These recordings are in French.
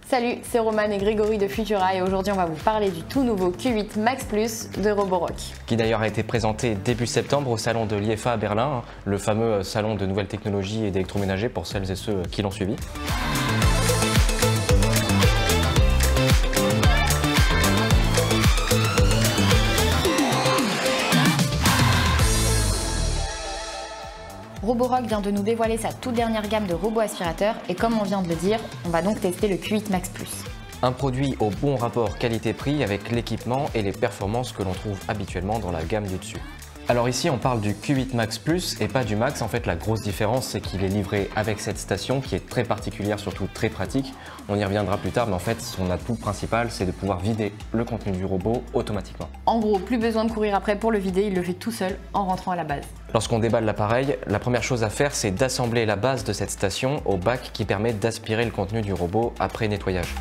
Salut, c'est Romane et Grégory de Futura et aujourd'hui on va vous parler du tout nouveau Q8 Max Plus de Roborock. Qui d'ailleurs a été présenté début septembre au salon de l'IFA à Berlin, le fameux salon de nouvelles technologies et d'électroménager pour celles et ceux qui l'ont suivi. Roborock vient de nous dévoiler sa toute dernière gamme de robots aspirateurs et comme on vient de le dire, on va donc tester le Q8 Max Plus. Un produit au bon rapport qualité-prix avec l'équipement et les performances que l'on trouve habituellement dans la gamme du dessus. Alors ici on parle du Q8 Max Plus et pas du Max. En fait la grosse différence c'est qu'il est livré avec cette station qui est très particulière, surtout très pratique. On y reviendra plus tard mais en fait son atout principal c'est de pouvoir vider le contenu du robot automatiquement. En gros, plus besoin de courir après pour le vider, il le fait tout seul en rentrant à la base. Lorsqu'on déballe l'appareil, la première chose à faire c'est d'assembler la base de cette station au bac qui permet d'aspirer le contenu du robot après nettoyage.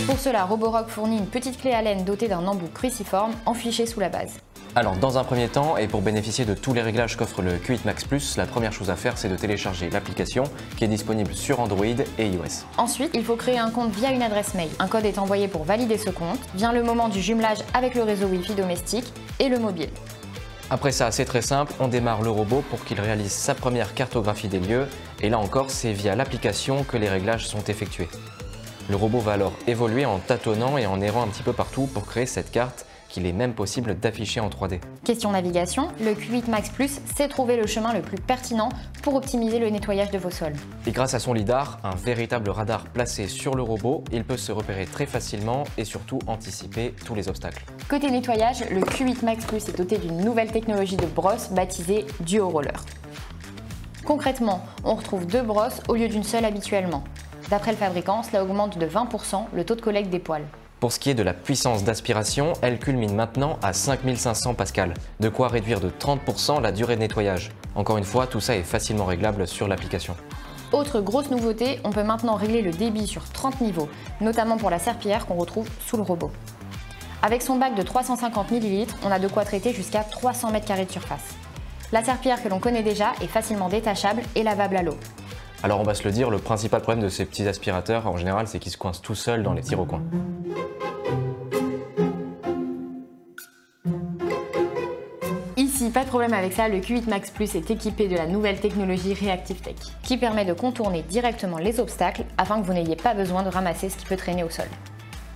Pour cela, Roborock fournit une petite clé Allen dotée d'un embout cruciforme enfiché sous la base. Alors dans un premier temps, et pour bénéficier de tous les réglages qu'offre le Q8 Max Plus, la première chose à faire c'est de télécharger l'application qui est disponible sur Android et iOS. Ensuite, il faut créer un compte via une adresse mail. Un code est envoyé pour valider ce compte. Vient le moment du jumelage avec le réseau Wi-Fi domestique et le mobile. Après ça, c'est très simple, on démarre le robot pour qu'il réalise sa première cartographie des lieux et là encore, c'est via l'application que les réglages sont effectués. Le robot va alors évoluer en tâtonnant et en errant un petit peu partout pour créer cette carte qu'il est même possible d'afficher en 3D. Question navigation, le Q8 Max Plus sait trouver le chemin le plus pertinent pour optimiser le nettoyage de vos sols. Et grâce à son lidar, un véritable radar placé sur le robot, il peut se repérer très facilement et surtout anticiper tous les obstacles. Côté nettoyage, le Q8 Max Plus est doté d'une nouvelle technologie de brosse baptisée Duo Roller. Concrètement, on retrouve deux brosses au lieu d'une seule habituellement. D'après le fabricant, cela augmente de 20% le taux de collecte des poils. Pour ce qui est de la puissance d'aspiration, elle culmine maintenant à 5500 pascal, de quoi réduire de 30% la durée de nettoyage. Encore une fois, tout ça est facilement réglable sur l'application. Autre grosse nouveauté, on peut maintenant régler le débit sur 30 niveaux, notamment pour la serpillière qu'on retrouve sous le robot. Avec son bac de 350 ml, on a de quoi traiter jusqu'à 300 m² de surface. La serpillière que l'on connaît déjà est facilement détachable et lavable à l'eau. Alors on va se le dire, le principal problème de ces petits aspirateurs en général, c'est qu'ils se coincent tout seuls dans les petits recoins. Ici, pas de problème avec ça, le Q8 Max Plus est équipé de la nouvelle technologie Reactive Tech, qui permet de contourner directement les obstacles afin que vous n'ayez pas besoin de ramasser ce qui peut traîner au sol.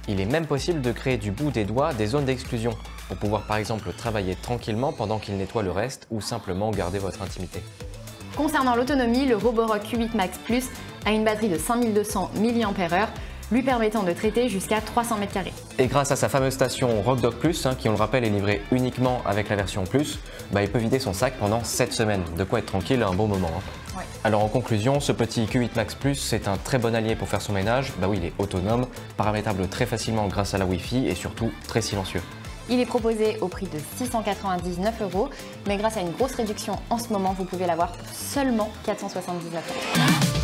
Il est même possible de créer du bout des doigts des zones d'exclusion, pour pouvoir par exemple travailler tranquillement pendant qu'il nettoie le reste ou simplement garder votre intimité. Concernant l'autonomie, le Roborock Q8 Max Plus a une batterie de 5200 mAh, lui permettant de traiter jusqu'à 300 m². Et grâce à sa fameuse station RockDog Plus, qui on le rappelle est livrée uniquement avec la version Plus, il peut vider son sac pendant 7 semaines, de quoi être tranquille un bon moment. Ouais. Alors en conclusion, ce petit Q8 Max Plus c'est un très bon allié pour faire son ménage. Oui, il est autonome, paramétrable très facilement grâce à la Wi-Fi et surtout très silencieux. Il est proposé au prix de 699 €, mais grâce à une grosse réduction en ce moment, vous pouvez l'avoir pour seulement 479 €.